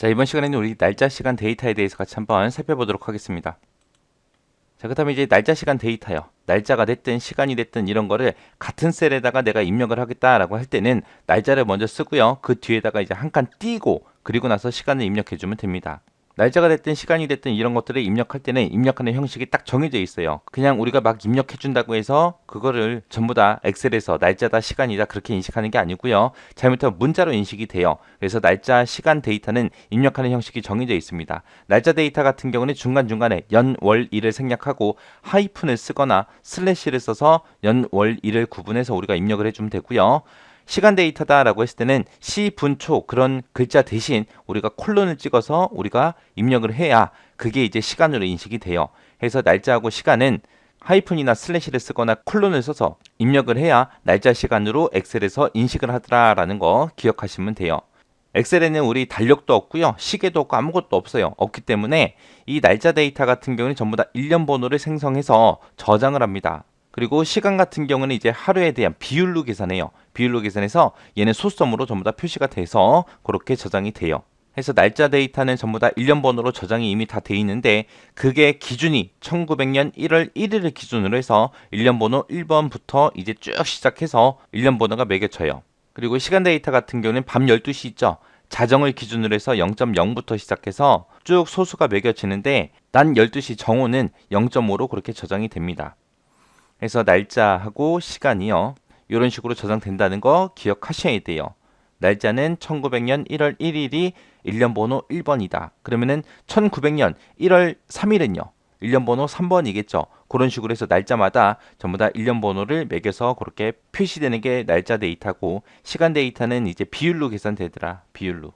자, 이번 시간에는 우리 날짜, 시간, 데이터에 대해서 같이 한번 살펴보도록 하겠습니다. 자, 그다음에 이제 날짜, 시간, 데이터요. 날짜가 됐든 시간이 됐든 이런 거를 같은 셀에다가 내가 입력을 하겠다라고 할 때는 날짜를 먼저 쓰고요. 그 뒤에다가 이제 한 칸 띄고 그리고 나서 시간을 입력해 주면 됩니다. 날짜가 됐든 시간이 됐든 이런 것들을 입력할 때는 입력하는 형식이 딱 정해져 있어요. 그냥 우리가 막 입력해 준다고 해서 그거를 전부 다 엑셀에서 날짜다 시간이다 그렇게 인식하는 게 아니고요. 잘못하면 문자로 인식이 돼요. 그래서 날짜, 시간, 데이터는 입력하는 형식이 정해져 있습니다. 날짜 데이터 같은 경우는 중간중간에 연, 월, 일을 생략하고 하이픈을 쓰거나 슬래시를 써서 연, 월, 일을 구분해서 우리가 입력을 해주면 되고요. 시간 데이터다라고 했을 때는 시, 분, 초 그런 글자 대신 우리가 콜론을 찍어서 우리가 입력을 해야 그게 이제 시간으로 인식이 돼요. 그래서 날짜하고 시간은 하이픈이나 슬래시를 쓰거나 콜론을 써서 입력을 해야 날짜 시간으로 엑셀에서 인식을 하더라라는 거 기억하시면 돼요. 엑셀에는 우리 달력도 없고요. 시계도 없고 아무것도 없어요. 없기 때문에 이 날짜 데이터 같은 경우는 전부 다 일련 번호를 생성해서 저장을 합니다. 그리고 시간 같은 경우는 이제 하루에 대한 비율로 계산해요. 비율로 계산해서 얘는 소수점으로 전부 다 표시가 돼서 그렇게 저장이 돼요. 그래서 날짜 데이터는 전부 다 일련 번호로 저장이 이미 다 돼 있는데 그게 기준이 1900년 1월 1일을 기준으로 해서 일련 번호 1번부터 이제 쭉 시작해서 일련 번호가 매겨져요. 그리고 시간 데이터 같은 경우는 밤 12시 있죠. 자정을 기준으로 해서 0.0부터 시작해서 쭉 소수가 매겨지는데 난 12시 정오는 0.5로 그렇게 저장이 됩니다. 그래서 날짜하고 시간이요. 이런 식으로 저장된다는 거 기억하셔야 돼요. 날짜는 1900년 1월 1일이 일련 번호 1번이다. 그러면은 1900년 1월 3일은요. 일련 번호 3번이겠죠. 그런 식으로 해서 날짜마다 전부 다 일련 번호를 매겨서 그렇게 표시되는 게 날짜 데이터고 시간 데이터는 이제 비율로 계산되더라. 비율로.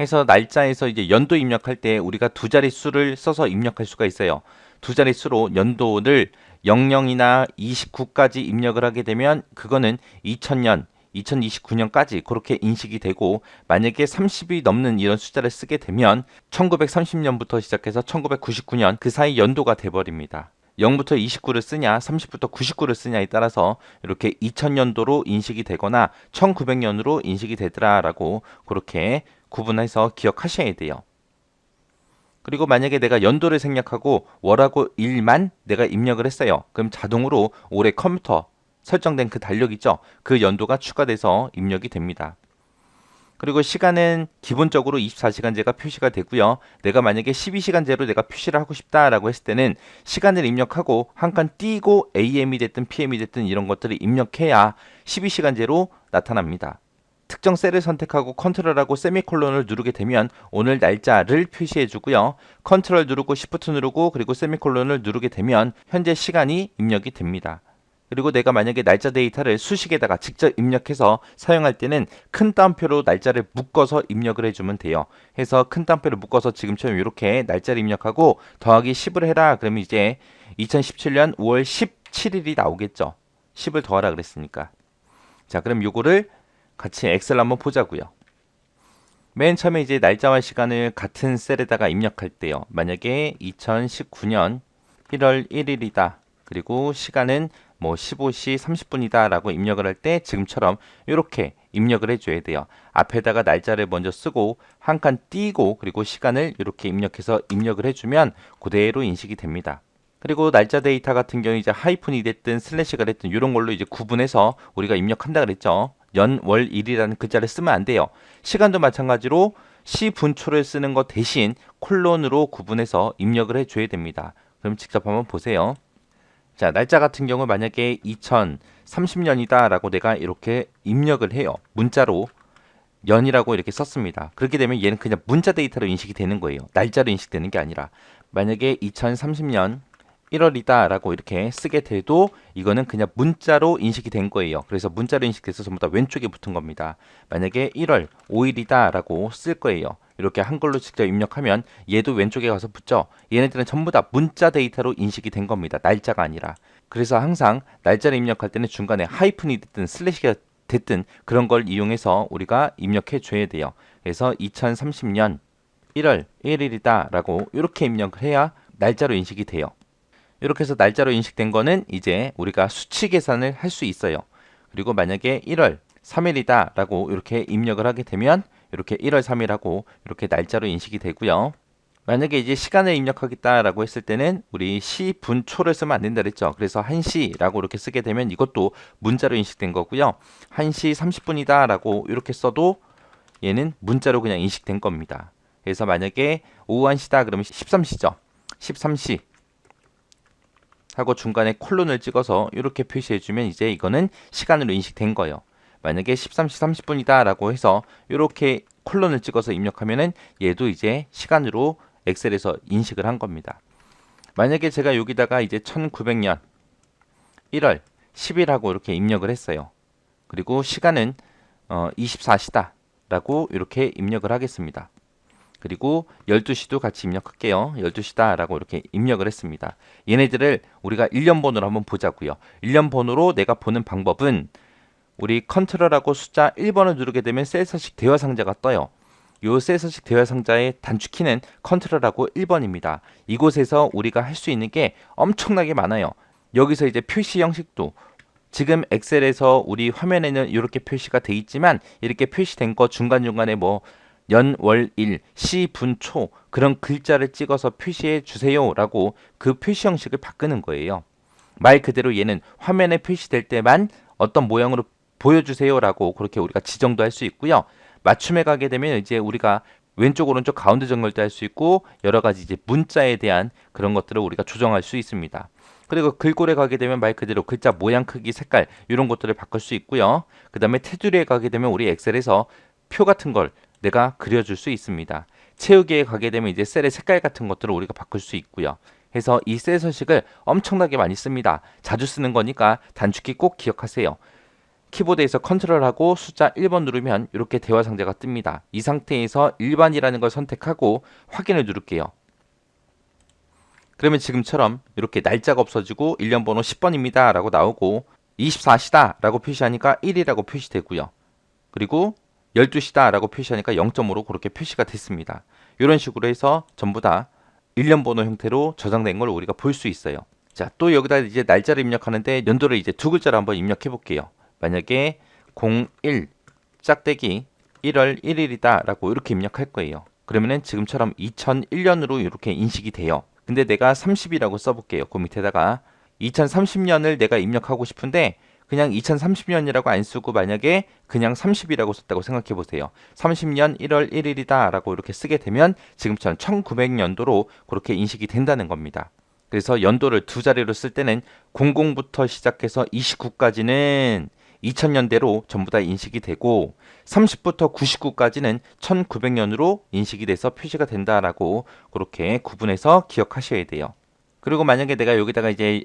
해서 날짜에서 이제 연도 입력할 때 우리가 두 자릿수를 써서 입력할 수가 있어요. 두 자릿수로 연도를 00이나 29까지 입력을 하게 되면 그거는 2000년, 2029년까지 그렇게 인식이 되고 만약에 30이 넘는 이런 숫자를 쓰게 되면 1930년부터 시작해서 1999년 그 사이 연도가 돼버립니다. 0부터 29를 쓰냐, 30부터 99를 쓰냐에 따라서 이렇게 2000년도로 인식이 되거나 1900년으로 인식이 되더라라고 그렇게 구분해서 기억하셔야 돼요. 그리고 만약에 내가 연도를 생략하고 월하고 일만 내가 입력을 했어요. 그럼 자동으로 올해 컴퓨터 설정된 그 달력 있죠? 그 연도가 추가돼서 입력이 됩니다. 그리고 시간은 기본적으로 24시간제가 표시가 되고요. 내가 만약에 12시간제로 내가 표시를 하고 싶다라고 했을 때는 시간을 입력하고 한 칸 띄고 AM이 됐든 PM이 됐든 이런 것들을 입력해야 12시간제로 나타납니다. 특정 셀을 선택하고 컨트롤하고 세미콜론을 누르게 되면 오늘 날짜를 표시해 주고요. 컨트롤 누르고 시프트 누르고 그리고 세미콜론을 누르게 되면 현재 시간이 입력이 됩니다. 그리고 내가 만약에 날짜 데이터를 수식에다가 직접 입력해서 사용할 때는 큰 따옴표로 날짜를 묶어서 입력을 해주면 돼요. 해서 큰 따옴표를 묶어서 지금처럼 이렇게 날짜를 입력하고 더하기 10을 해라. 그러면 이제 2017년 5월 17일이 나오겠죠. 10을 더하라 그랬으니까. 자, 그럼 요거를 같이 엑셀 한번 보자고요. 맨 처음에 이제 날짜와 시간을 같은 셀에다가 입력할 때요. 만약에 2019년 1월 1일이다. 그리고 시간은 뭐 15시 30분이다 라고 입력을 할 때 지금처럼 이렇게 입력을 해줘야 돼요. 앞에다가 날짜를 먼저 쓰고 한 칸 띄고 그리고 시간을 이렇게 입력해서 입력을 해주면 그대로 인식이 됩니다. 그리고 날짜 데이터 같은 경우 이제 하이픈이 됐든 슬래시가 됐든 이런 걸로 이제 구분해서 우리가 입력한다 그랬죠. 연, 월, 일이라는 글자를 쓰면 안 돼요. 시간도 마찬가지로 시, 분, 초를 쓰는 것 대신 콜론으로 구분해서 입력을 해줘야 됩니다. 그럼 직접 한번 보세요. 자, 날짜 같은 경우 만약에 2030년이다 라고 내가 이렇게 입력을 해요. 문자로 연이라고 이렇게 썼습니다. 그렇게 되면 얘는 그냥 문자 데이터로 인식이 되는 거예요. 날짜로 인식되는 게 아니라 만약에 2030년 1월이다 라고 이렇게 쓰게 돼도 이거는 그냥 문자로 인식이 된 거예요. 그래서 문자로 인식돼서 전부 다 왼쪽에 붙은 겁니다. 만약에 1월 5일이다 라고 쓸 거예요. 이렇게 한글로 직접 입력하면 얘도 왼쪽에 가서 붙죠. 얘네들은 전부 다 문자 데이터로 인식이 된 겁니다. 날짜가 아니라. 그래서 항상 날짜를 입력할 때는 중간에 하이픈이 됐든 슬래시가 됐든 그런 걸 이용해서 우리가 입력해 줘야 돼요. 그래서 2030년 1월 1일이다 라고 이렇게 입력을 해야 날짜로 인식이 돼요. 이렇게 해서 날짜로 인식된 거는 이제 우리가 수치 계산을 할 수 있어요. 그리고 만약에 1월 3일이다 라고 이렇게 입력을 하게 되면 이렇게 1월 3일하고 이렇게 날짜로 인식이 되고요. 만약에 이제 시간을 입력하겠다라고 했을 때는 우리 시, 분, 초를 쓰면 안 된다 그랬죠. 그래서 1시라고 이렇게 쓰게 되면 이것도 문자로 인식된 거고요. 1시 30분이다 라고 이렇게 써도 얘는 문자로 그냥 인식된 겁니다. 그래서 만약에 오후 1시다 그러면 13시죠. 13시 하고 중간에 콜론을 찍어서 이렇게 표시해주면 이제 이거는 시간으로 인식된 거예요. 만약에 13시 30분이다 라고 해서 이렇게 콜론을 찍어서 입력하면은 얘도 이제 시간으로 엑셀에서 인식을 한 겁니다. 만약에 제가 여기다가 이제 1900년 1월 10일하고 이렇게 입력을 했어요. 그리고 시간은 24시다 라고 이렇게 입력을 하겠습니다. 그리고 12시도 같이 입력할게요. 12시다 라고 이렇게 입력을 했습니다. 얘네들을 우리가 일련 번호로 한번 보자고요. 일련 번호로 내가 보는 방법은 우리 컨트롤하고 숫자 1번을 누르게 되면 셀 서식 대화 상자가 떠요. 요 셀 서식 대화 상자의 단축키는 컨트롤하고 1번입니다. 이곳에서 우리가 할 수 있는 게 엄청나게 많아요. 여기서 이제 표시 형식도 지금 엑셀에서 우리 화면에는 이렇게 표시가 돼 있지만 이렇게 표시된 거 중간중간에 뭐 연, 월, 일, 시, 분, 초 그런 글자를 찍어서 표시해 주세요 라고 그 표시 형식을 바꾸는 거예요. 말 그대로 얘는 화면에 표시될 때만 어떤 모양으로 보여주세요 라고 그렇게 우리가 지정도 할 수 있고요. 맞춤에 가게 되면 이제 우리가 왼쪽 오른쪽 가운데 정렬도 할 수 있고 여러 가지 이제 문자에 대한 그런 것들을 우리가 조정할 수 있습니다. 그리고 글꼴에 가게 되면 말 그대로 글자 모양 크기 색깔 이런 것들을 바꿀 수 있고요. 그 다음에 테두리에 가게 되면 우리 엑셀에서 표 같은 걸 내가 그려줄 수 있습니다. 채우기에 가게 되면 이제 셀의 색깔 같은 것들을 우리가 바꿀 수 있고요. 해서 이 셀 서식을 엄청나게 많이 씁니다. 자주 쓰는 거니까 단축키 꼭 기억하세요. 키보드에서 컨트롤하고 숫자 1번 누르면 이렇게 대화 상자가 뜹니다. 이 상태에서 일반이라는 걸 선택하고 확인을 누를게요. 그러면 지금처럼 이렇게 날짜가 없어지고 일련 번호 10번입니다 라고 나오고 24시다 라고 표시하니까 1이라고 표시되고요. 그리고 12시다 라고 표시하니까 0.5로 그렇게 표시가 됐습니다. 이런 식으로 해서 전부 다 일련 번호 형태로 저장된 걸 우리가 볼 수 있어요. 자, 또 여기다 이제 날짜를 입력하는데 연도를 이제 두 글자로 한번 입력해 볼게요. 만약에 01 짝대기 1월 1일이다 라고 이렇게 입력할 거예요. 그러면은 지금처럼 2001년으로 이렇게 인식이 돼요. 근데 내가 30이라고 써볼게요. 그 밑에다가 2030년을 내가 입력하고 싶은데 그냥 2030년이라고 안 쓰고 만약에 그냥 30이라고 썼다고 생각해 보세요. 30년 1월 1일이다 라고 이렇게 쓰게 되면 지금처럼 1900년도로 그렇게 인식이 된다는 겁니다. 그래서 연도를 두 자리로 쓸 때는 00부터 시작해서 29까지는 2000년대로 전부 다 인식이 되고 30부터 99까지는 1900년으로 인식이 돼서 표시가 된다라고 그렇게 구분해서 기억하셔야 돼요. 그리고 만약에 내가 여기다가 이제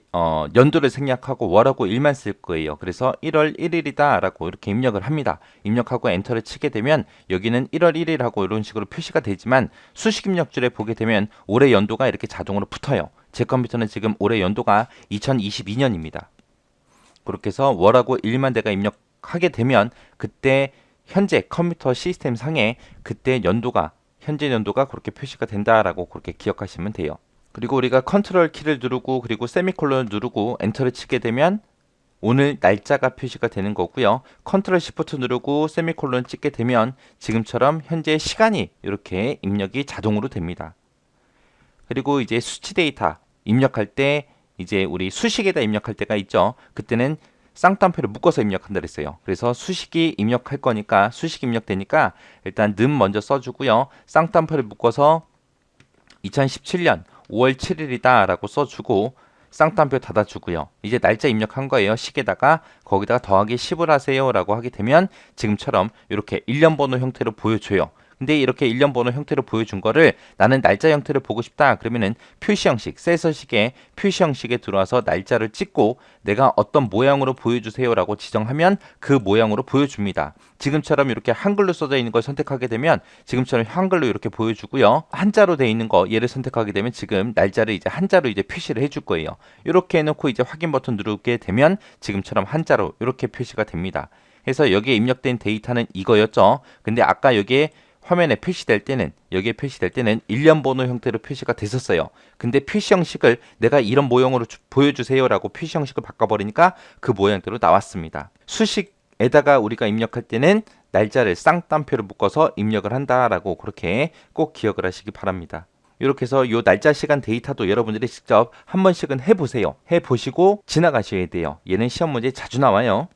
연도를 생략하고 월하고 일만 쓸 거예요. 그래서 1월 1일이다 라고 이렇게 입력을 합니다. 입력하고 엔터를 치게 되면 여기는 1월 1일 하고 이런 식으로 표시가 되지만 수식 입력줄에 보게 되면 올해 연도가 이렇게 자동으로 붙어요. 제 컴퓨터는 지금 올해 연도가 2022년입니다. 그렇게 해서 월하고 일만 내가 입력하게 되면 그때 현재 컴퓨터 시스템 상에 그때 연도가 현재 연도가 그렇게 표시가 된다라고 그렇게 기억하시면 돼요. 그리고 우리가 컨트롤 키를 누르고 그리고 세미콜론을 누르고 엔터를 치게 되면 오늘 날짜가 표시가 되는 거고요. 컨트롤 시프트 누르고 세미콜론 찍게 되면 지금처럼 현재 시간이 이렇게 입력이 자동으로 됩니다. 그리고 이제 수치 데이터 입력할 때 이제 우리 수식에다 입력할 때가 있죠. 그때는 쌍따옴표를 묶어서 입력한다 그랬어요. 그래서 수식이 입력할 거니까 수식 입력되니까 일단 는 먼저 써주고요. 쌍따옴표를 묶어서 2017년 5월 7일이다 라고 써주고 쌍따옴표 닫아주고요. 이제 날짜 입력한 거예요. 식에다가 거기다가 더하기 10을 하세요 라고 하게 되면 지금처럼 이렇게 일련 번호 형태로 보여줘요. 근데 이렇게 일련 번호 형태로 보여준 거를 나는 날짜 형태를 보고 싶다 그러면은 표시 형식, 셀 서식에 표시 형식에 들어와서 날짜를 찍고 내가 어떤 모양으로 보여주세요 라고 지정하면 그 모양으로 보여줍니다. 지금처럼 이렇게 한글로 써져 있는 걸 선택하게 되면 지금처럼 한글로 이렇게 보여주고요. 한자로 돼 있는 거 얘를 선택하게 되면 지금 날짜를 이제 한자로 이제 표시를 해줄 거예요. 이렇게 해놓고 이제 확인 버튼 누르게 되면 지금처럼 한자로 이렇게 표시가 됩니다. 해서 여기에 입력된 데이터는 이거였죠. 근데 아까 여기에 화면에 표시될 때는 여기에 표시될 때는 일련 번호 형태로 표시가 됐었어요. 근데 표시 형식을 내가 이런 모형으로 보여주세요 라고 표시 형식을 바꿔버리니까 그 모양대로 나왔습니다. 수식에다가 우리가 입력할 때는 날짜를 쌍따옴표로 묶어서 입력을 한다라고 그렇게 꼭 기억을 하시기 바랍니다. 이렇게 해서 요 날짜 시간 데이터도 여러분들이 직접 한 번씩은 해보세요. 해보시고 지나가셔야 돼요. 얘는 시험 문제에 자주 나와요.